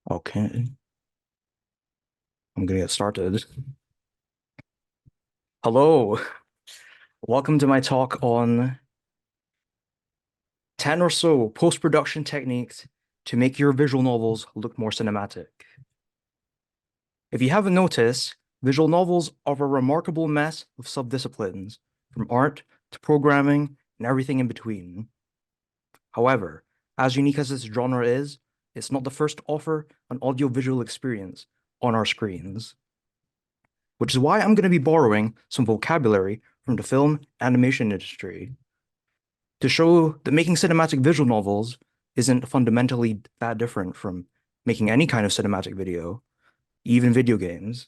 Okay, I'm gonna get started. Hello, welcome to my talk on 10 or so post-production techniques to make your visual novels look more cinematic. If you haven't noticed, visual novels are a remarkable mess of subdisciplines, from art to programming and everything in between. However, as unique as this genre is, it's not the first to offer an audiovisual experience on our screens, which is why I'm going to be borrowing some vocabulary from the film animation industry to show that making cinematic visual novels isn't fundamentally that different from making any kind of cinematic video, even video games,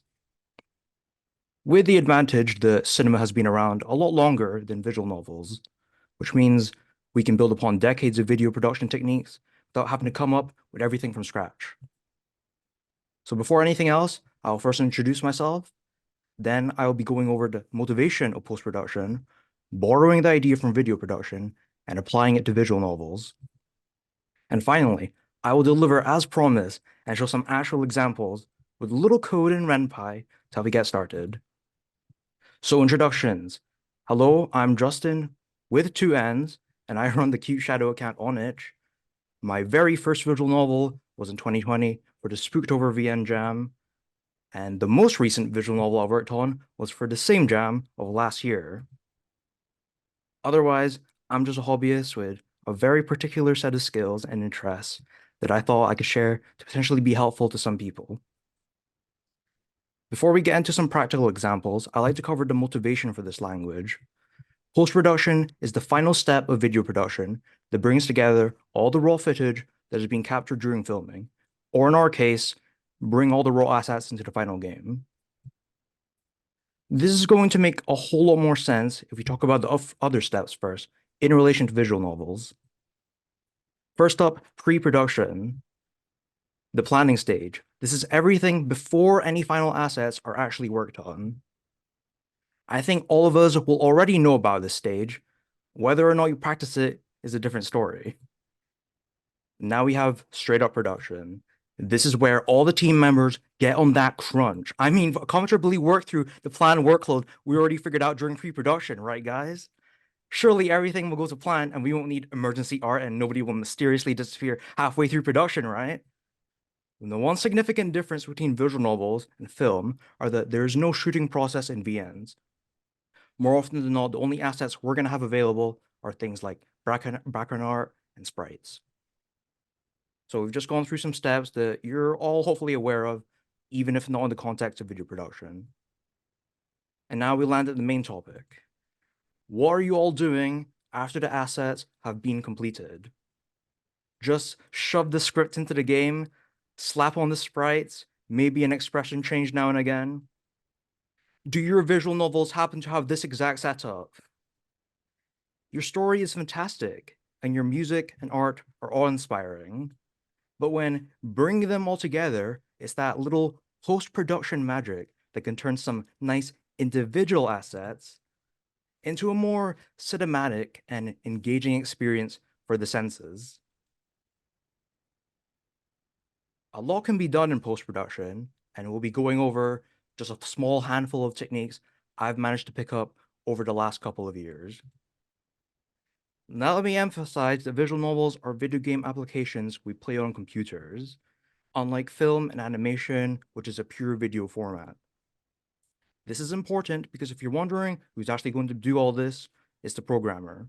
with the advantage that cinema has been around a lot longer than visual novels, which means we can build upon decades of video production techniques without having to come up with everything from scratch. So before anything else, I'll first introduce myself. Then I'll be going over the motivation of post-production, borrowing the idea from video production, and applying it to visual novels. And finally, I will deliver as promised and show some actual examples with a little code in Ren'Py to help you get started. So introductions. Hello, I'm Justinn with two N's, and I run the Cute Shadow account on itch. My very first visual novel was in 2020 for the Spooktober VN Jam, and the most recent visual novel I worked on was for the same jam of last year. Otherwise, I'm just a hobbyist with a very particular set of skills and interests that I thought I could share to potentially be helpful to some people. Before we get into some practical examples, I like to cover the motivation for this language. Post-production is the final step of video production that brings together all the raw footage that has been captured during filming, or in our case, bring all the raw assets into the final game. This is going to make a whole lot more sense if we talk about the other steps first in relation to visual novels. First up, pre-production, the planning stage. This is everything before any final assets are actually worked on. I think all of us will already know about this stage. Whether or not you practice it is a different story. Now we have straight up production. This is where all the team members get on that crunch. I mean, comfortably work through the planned workload we already figured out during pre-production, right, guys? Surely everything will go to plan and we won't need emergency art and nobody will mysteriously disappear halfway through production, right? And the one significant difference between visual novels and film are that there is no shooting process in VNs. More often than not, the only assets we're going to have available are things like background art and sprites. So we've just gone through some steps that you're all hopefully aware of, even if not in the context of video production. And now we land at the main topic. What are you all doing after the assets have been completed? Just shove the script into the game, slap on the sprites, maybe an expression change now and again? Do your visual novels happen to have this exact setup? Your story is fantastic, and your music and art are awe-inspiring. But when bringing them all together, it's that little post-production magic that can turn some nice individual assets into a more cinematic and engaging experience for the senses. A lot can be done in post-production, and we'll be going over just a small handful of techniques I've managed to pick up over the last couple of years. Now let me emphasize that visual novels are video game applications we play on computers, unlike film and animation, which is a pure video format. This is important because if you're wondering who's actually going to do all this, it's the programmer.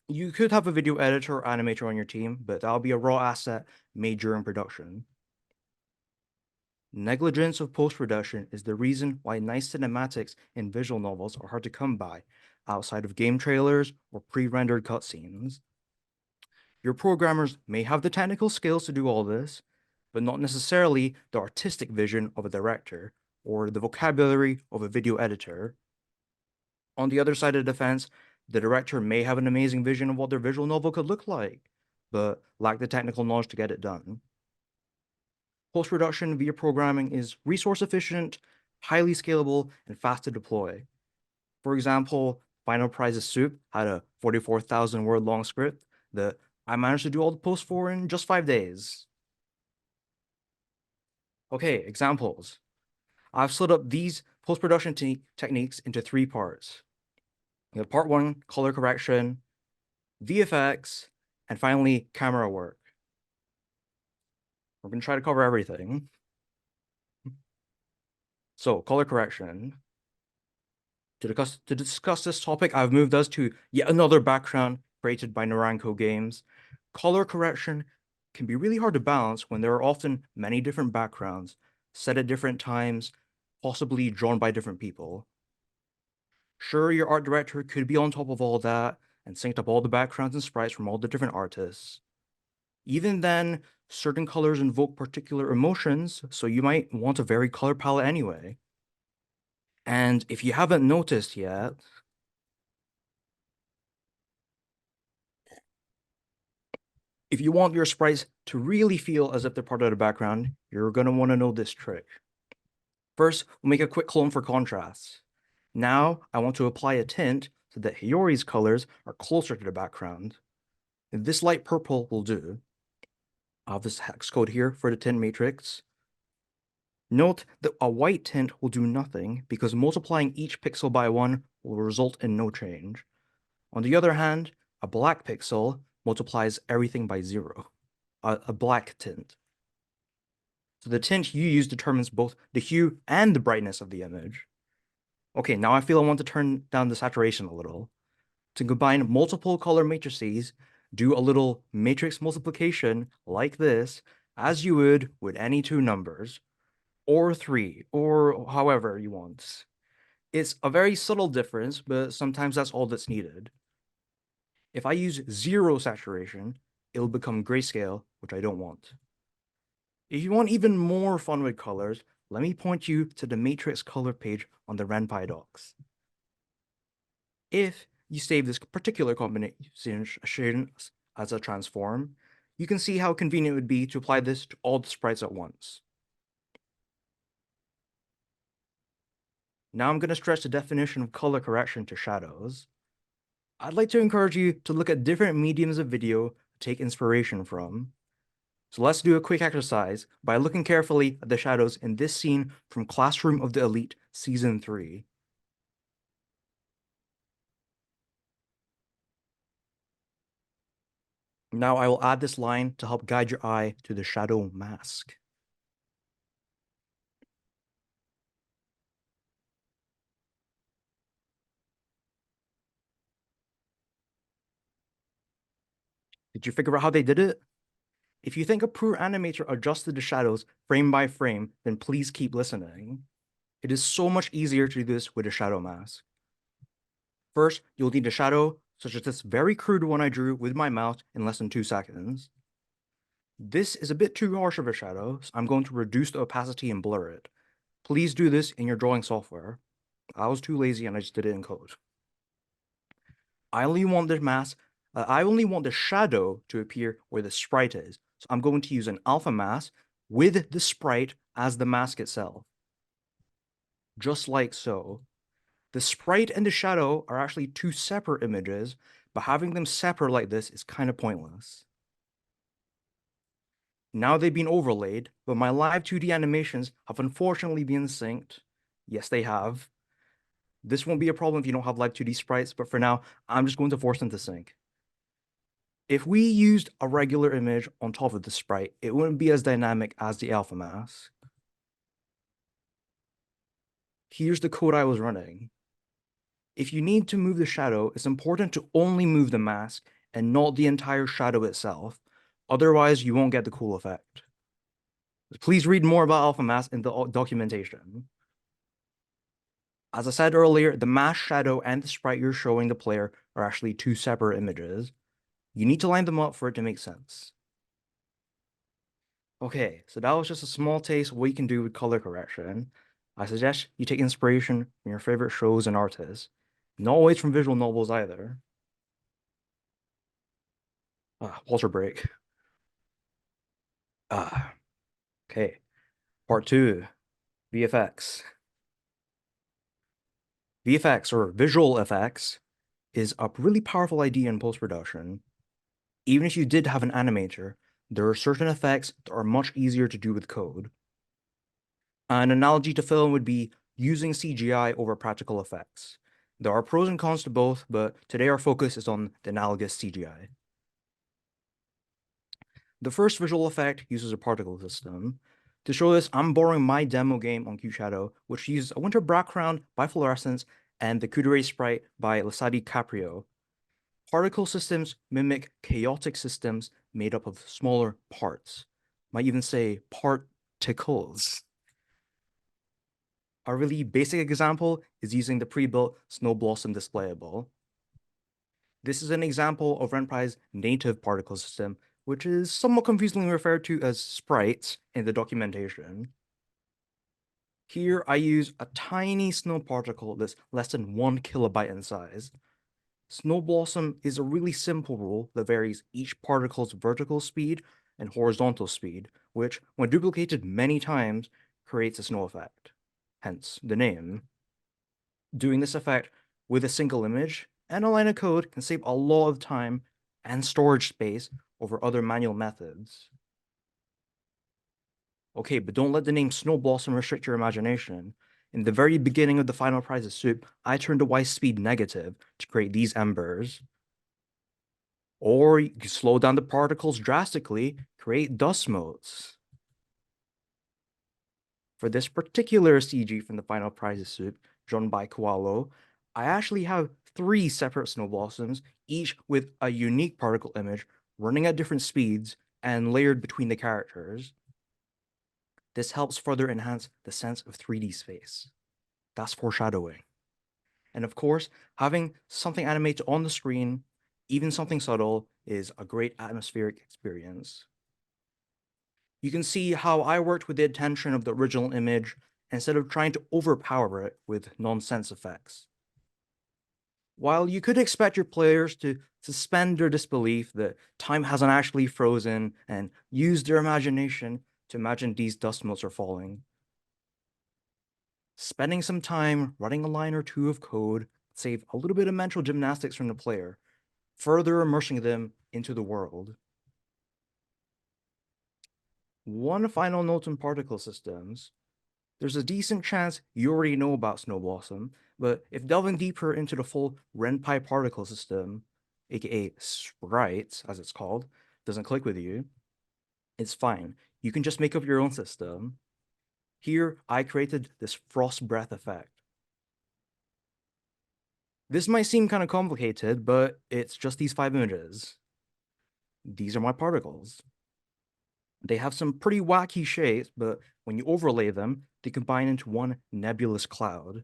You could have a video editor or animator on your team, but that'll be a raw asset made during production. Negligence of post-production is the reason why nice cinematics in visual novels are hard to come by, outside of game trailers or pre-rendered cutscenes. Your programmers may have the technical skills to do all this, but not necessarily the artistic vision of a director or the vocabulary of a video editor. On the other side of the fence, the director may have an amazing vision of what their visual novel could look like, but lack the technical knowledge to get it done. Post-production via programming is resource efficient, highly scalable, and fast to deploy. For example, Final Prize's Soup had a 44,000 word long script that I managed to do all the posts for in just 5 days. Okay, examples. I've split up these post-production techniques into three parts. We have part one, color correction, VFX, and finally, camera work. We're going to try to cover everything. So, color correction. To discuss this topic, I've moved us to yet another background created by Ren'Py games. Color correction can be really hard to balance when there are often many different backgrounds, set at different times, possibly drawn by different people. Sure, your art director could be on top of all that and synced up all the backgrounds and sprites from all the different artists. Even then, certain colors invoke particular emotions, so you might want a varied color palette anyway. And if you haven't noticed yet, if you want your sprites to really feel as if they're part of the background, you're going to want to know this trick. First, we'll make a quick clone for contrast. Now, I want to apply a tint so that Hiyori's colors are closer to the background. This light purple will do. I have this hex code here for the tint matrix. Note that a white tint will do nothing because multiplying each pixel by 1 will result in no change. On the other hand, a black pixel multiplies everything by 0, a black tint. So the tint you use determines both the hue and the brightness of the image. Okay, now I feel I want to turn down the saturation a little. To combine multiple color matrices, do a little matrix multiplication like this, as you would with any two numbers, or three, or however you want. It's a very subtle difference, but sometimes that's all that's needed. If I use 0 saturation, it'll become grayscale, which I don't want. If you want even more fun with colors, let me point you to the matrix color page on the Ren'Py docs. If you save this particular combination as a transform, you can see how convenient it would be to apply this to all the sprites at once. Now I'm going to stretch the definition of color correction to shadows. I'd like to encourage you to look at different mediums of video to take inspiration from. So let's do a quick exercise by looking carefully at the shadows in this scene from Classroom of the Elite Season 3. Now I will add this line to help guide your eye to the shadow mask. Did you figure out how they did it? If you think a poor animator adjusted the shadows frame by frame, then please keep listening. It is so much easier to do this with a shadow mask. First, you'll need a shadow, such as this very crude one I drew with my mouse in less than 2 seconds. This is a bit too harsh of a shadow, so I'm going to reduce the opacity and blur it. Please do this in your drawing software. I was too lazy and I just did it in code. I only want the shadow to appear where the sprite is. So I'm going to use an alpha mask with the sprite as the mask itself. Just like so. The sprite and the shadow are actually two separate images, but having them separate like this is kind of pointless. Now they've been overlaid, but my live 2D animations have unfortunately been synced. Yes, they have. This won't be a problem if you don't have live 2D sprites, but for now, I'm just going to force them to sync. If we used a regular image on top of the sprite, it wouldn't be as dynamic as the alpha mask. Here's the code I was running. If you need to move the shadow, it's important to only move the mask and not the entire shadow itself. Otherwise, you won't get the cool effect. Please read more about alpha mask in the documentation. As I said earlier, the mask shadow and the sprite you're showing the player are actually two separate images. You need to line them up for it to make sense. Okay, so that was just a small taste of what you can do with color correction. I suggest you take inspiration from your favorite shows and artists. Not always from visual novels either. Water break. Okay. Part 2, VFX. VFX, or visual effects, is a really powerful idea in post-production. Even if you did have an animator, there are certain effects that are much easier to do with code. An analogy to film would be using CGI over practical effects. There are pros and cons to both, but today our focus is on the analogous CGI. The first visual effect uses a particle system. To show this, I'm borrowing my demo game on QShadow, which uses a winter background by Fluorescence and the Kudere sprite by Lasadi Caprio. Particle systems mimic chaotic systems made up of smaller parts. Might even say particles. A really basic example is using the pre-built Snow Blossom displayable. This is an example of Ren'Py's native particle system, which is somewhat confusingly referred to as sprites in the documentation. Here I use a tiny snow particle that's less than 1 kilobyte in size. Snow Blossom is a really simple rule that varies each particle's vertical speed and horizontal speed, which, when duplicated many times, creates a snow effect. Hence the name. Doing this effect with a single image and a line of code can save a lot of time and storage space over other manual methods. Okay, but don't let the name Snow Blossom restrict your imagination. In the very beginning of the final prizes soup, I turned the Y speed negative to create these embers. Or you can slow down the particles drastically, create dust motes. For this particular CG from the final prizes soup, drawn by Koalo, I actually have 3 separate snow blossoms, each with a unique particle image running at different speeds and layered between the characters. This helps further enhance the sense of 3D space. That's foreshadowing. And of course, having something animated on the screen, even something subtle, is a great atmospheric experience. You can see how I worked with the attention of the original image instead of trying to overpower it with nonsense effects. While you could expect your players to suspend their disbelief that time hasn't actually frozen and use their imagination to imagine these dust motes are falling, spending some time writing a line or two of code save a little bit of mental gymnastics from the player, further immersing them into the world. One final note on particle systems. There's a decent chance you already know about Snow Blossom, but if delving deeper into the full Ren'Py particle system, aka Sprites, as it's called, doesn't click with you, it's fine. You can just make up your own system. Here, I created this frost breath effect. This might seem kind of complicated, but it's just these 5 images. These are my particles. They have some pretty wacky shapes, but when you overlay them, they combine into one nebulous cloud.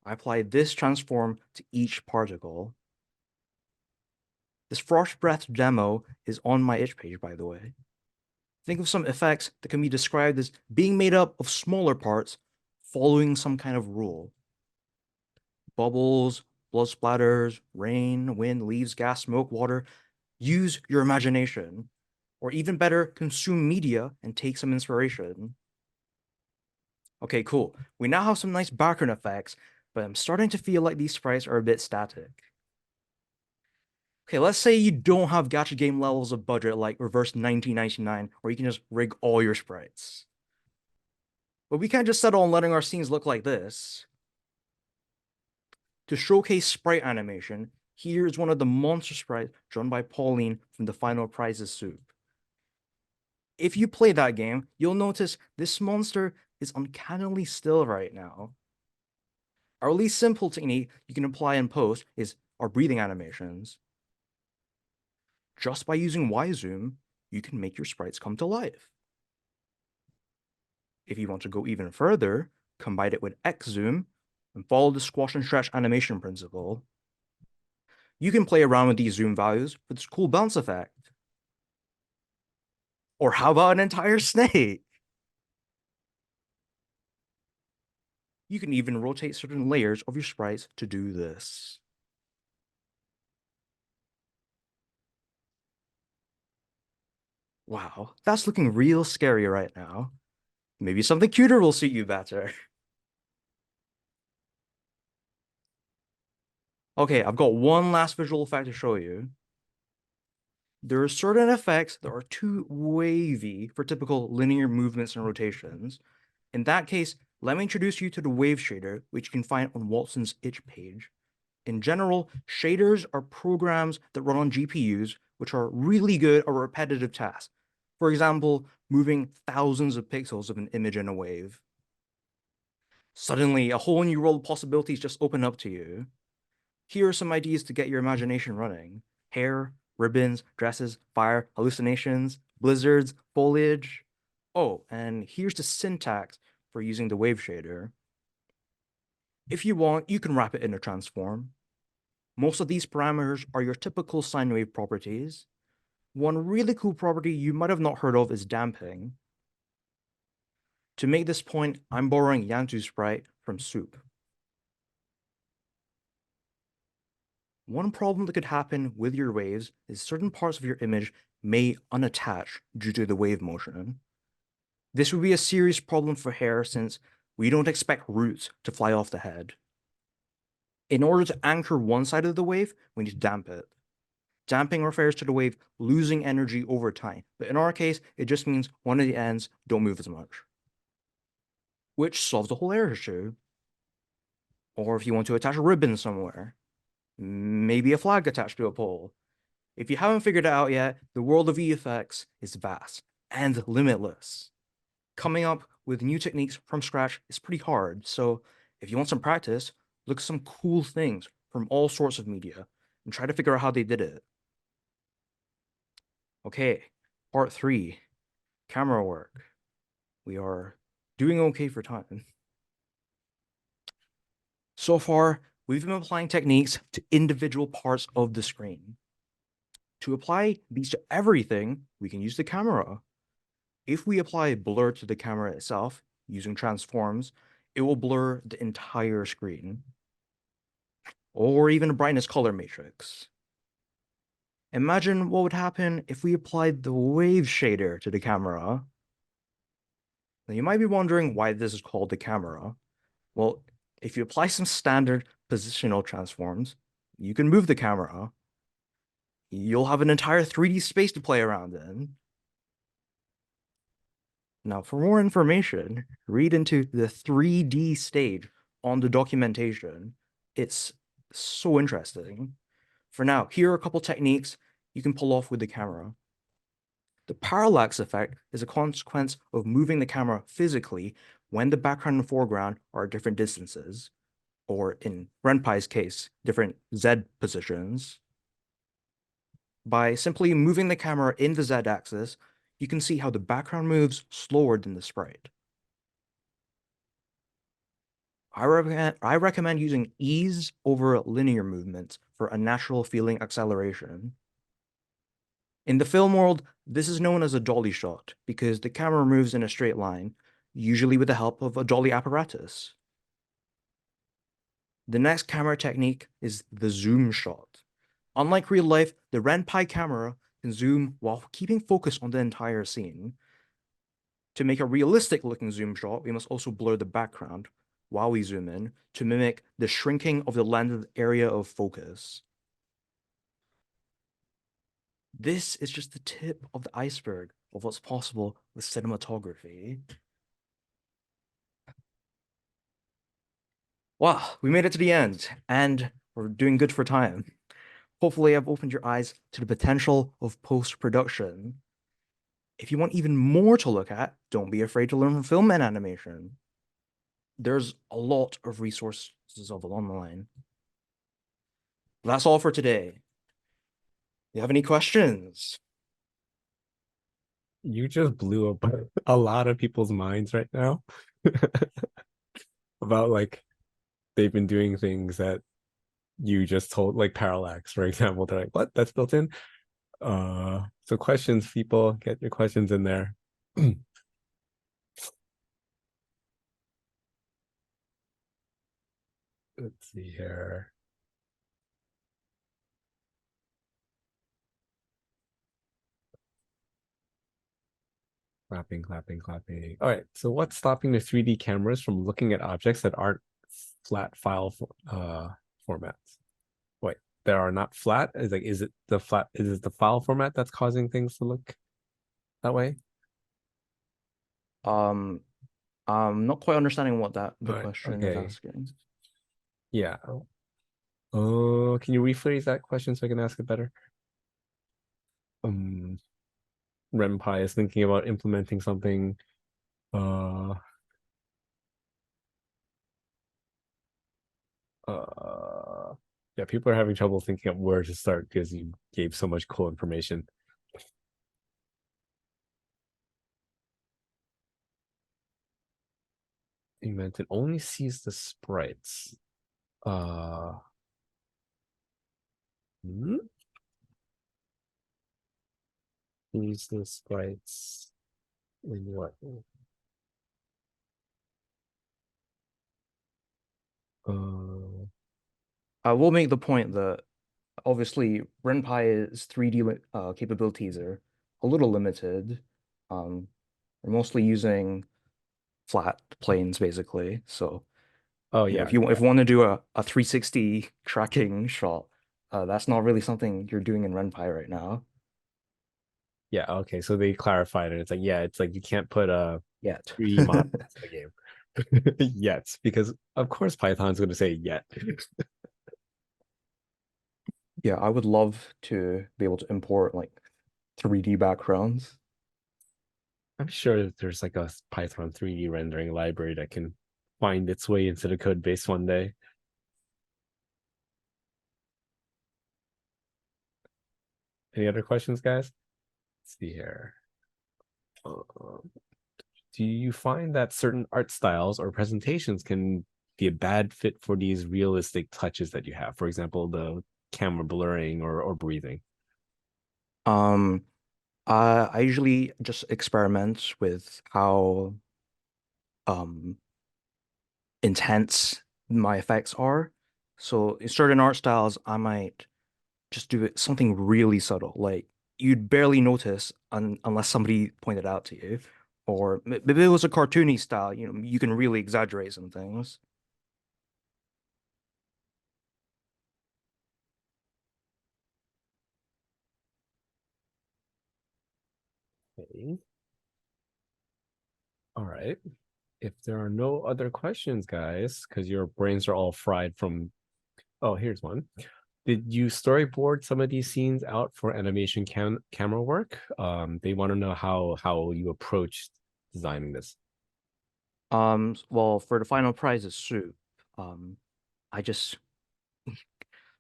I apply this transform to each particle. This frost breath demo is on my itch page, by the way. Think of some effects that can be described as being made up of smaller parts following some kind of rule. Bubbles, blood splatters, rain, wind, leaves, gas, smoke, water. Use your imagination. Or even better, consume media and take some inspiration. Okay, cool. We now have some nice background effects, but I'm starting to feel like these sprites are a bit static. Okay, let's say you don't have gacha game levels of budget like Reverse 1999, where you can just rig all your sprites. But we can't just settle on letting our scenes look like this. To showcase sprite animation, here is one of the monster sprites drawn by Pauline from the Final Prizes soup. If you play that game, you'll notice this monster is uncannily still right now. Our really simple technique you can apply in post is our breathing animations. Just by using Y zoom, you can make your sprites come to life. If you want to go even further, combine it with X zoom and follow the squash and stretch animation principle. You can play around with these zoom values for this cool bounce effect. Or how about an entire snake? You can even rotate certain layers of your sprites to do this. Wow, that's looking real scary right now. Maybe something cuter will suit you better. Okay, I've got one last visual effect to show you. There are certain effects that are too wavy for typical linear movements and rotations. In that case, let me introduce you to the wave shader, which you can find on Watson's itch page. In general, shaders are programs that run on GPUs, which are really good at repetitive tasks. For example, moving thousands of pixels of an image in a wave. Suddenly, a whole new world of possibilities just open up to you. Here are some ideas to get your imagination running. Hair, ribbons, dresses, fire, hallucinations, blizzards, foliage. Oh, and here's the syntax for using the wave shader. If you want, you can wrap it in a transform. Most of these parameters are your typical sine wave properties. One really cool property you might have not heard of is damping. To make this point, I'm borrowing Yantu's sprite from Soup. One problem that could happen with your waves is certain parts of your image may unattach due to the wave motion. This would be a serious problem for hair since we don't expect roots to fly off the head. In order to anchor one side of the wave, we need to damp it. Damping refers to the wave losing energy over time, but in our case, it just means one of the ends don't move as much, which solves the whole hair issue. Or if you want to attach a ribbon somewhere, maybe a flag attached to a pole. If you haven't figured it out yet, the world of VFX is vast and limitless. Coming up with new techniques from scratch is pretty hard, so if you want some practice, look at some cool things from all sorts of media and try to figure out how they did it. Okay, part 3, camera work. We are doing okay for time. So far, we've been applying techniques to individual parts of the screen. To apply these to everything, we can use the camera. If we apply blur to the camera itself using transforms, it will blur the entire screen. Or even a brightness color matrix. Imagine what would happen if we applied the wave shader to the camera. Now you might be wondering why this is called the camera. Well, if you apply some standard positional transforms, you can move the camera. You'll have an entire 3D space to play around in. Now, for more information, read into the 3D stage on the documentation. It's so interesting. For now, here are a couple techniques you can pull off with the camera. The parallax effect is a consequence of moving the camera physically when the background and foreground are at different distances, or in Ren'Py's case, different Z positions. By simply moving the camera in the Z axis, you can see how the background moves slower than the sprite. I recommend using ease over linear movements for a natural feeling acceleration. In the film world, this is known as a dolly shot because the camera moves in a straight line, usually with the help of a dolly apparatus. The next camera technique is the zoom shot. Unlike real life, the Ren'Py camera can zoom while keeping focus on the entire scene. To make a realistic looking zoom shot, we must also blur the background while we zoom in to mimic the shrinking of the lens area of focus. This is just the tip of the iceberg of what's possible with cinematography. Wow, we made it to the end, and we're doing good for time. Hopefully, I've opened your eyes to the potential of post-production. If you want even more to look at, don't be afraid to learn from film and animation. There's a lot of resources available online. That's all for today. You have any questions? You just blew up a lot of people's minds right now about like they've been doing things that you just told, like parallax, for example. They're like, what? That's built in? So questions, people, get your questions in there. Let's see here. Clapping, clapping, clapping. All right. So what's stopping the 3D cameras from looking at objects that aren't flat file formats? Wait, there are not flat? Is it the flat? Is it the file format that's causing things to look that way? Um, Not quite understanding what the Alright, question is okay. asking. Yeah. Oh, can you rephrase that question so I can ask it better? Um, Ren'Py is thinking about implementing something. Uh, yeah, people are having trouble thinking of where to start because you gave so much cool information. You meant it only sees the sprites. Uh, hmm? Sees the sprites in what? Uh, I will make the point that obviously Ren'Py's 3D capabilities are a little limited. We're mostly using flat planes basically. So, oh you know, yeah, if you want to do a 360 tracking shot, that's not really something you're doing in Ren'Py right now yeah. Okay, so they clarified it. It's like yeah, it's like you can't put a yet. 3D model into the game yet because of course Python's going to say yet. Yeah, I would love to be able to import like 3D backgrounds. I'm sure that there's like a Python 3D rendering library that can find its way into the code base one day. Any other questions, guys? Let's see here. Um, do you find that certain art styles or presentations can be a bad fit for these realistic touches that you have? For example, the camera blurring or breathing. Um, I usually just experiment with how um intense my effects are. So in certain art styles, I might just do it something really subtle, like you'd barely notice unless somebody pointed out to you. Or maybe it was a cartoony style, you know, you can really exaggerate some things. Okay. All right. If there are no other questions, guys, because your brains are all fried from, oh, here's one. Did you storyboard some of these scenes out for animation camera work? They want to know how you approach designing this. Well, for the final prize is soup. Um, I just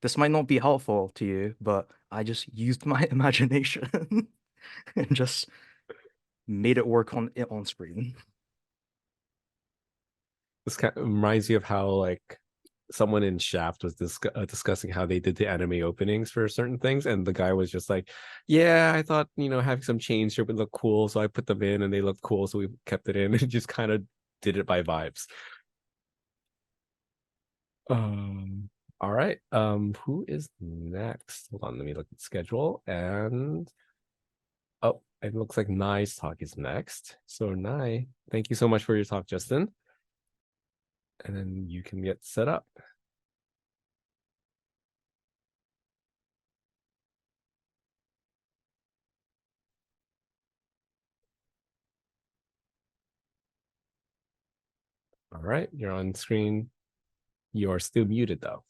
this might not be helpful to you, but I just used my imagination and just made it work on screen. This kind of reminds me of how like someone in Shaft was discussing how they did the anime openings for certain things, and the guy was just like, "Yeah, I thought having some change here would look cool, so I put them in, and they looked cool, so we kept it in." And just kind of did it by vibes. Um, all right. Who is next? Hold on, let me look at the schedule. And oh, it looks like Nai's talk is next. So Nai, thank you so much for your talk, Justinn. And then you can get set up. All right, you're on screen. You are still muted though.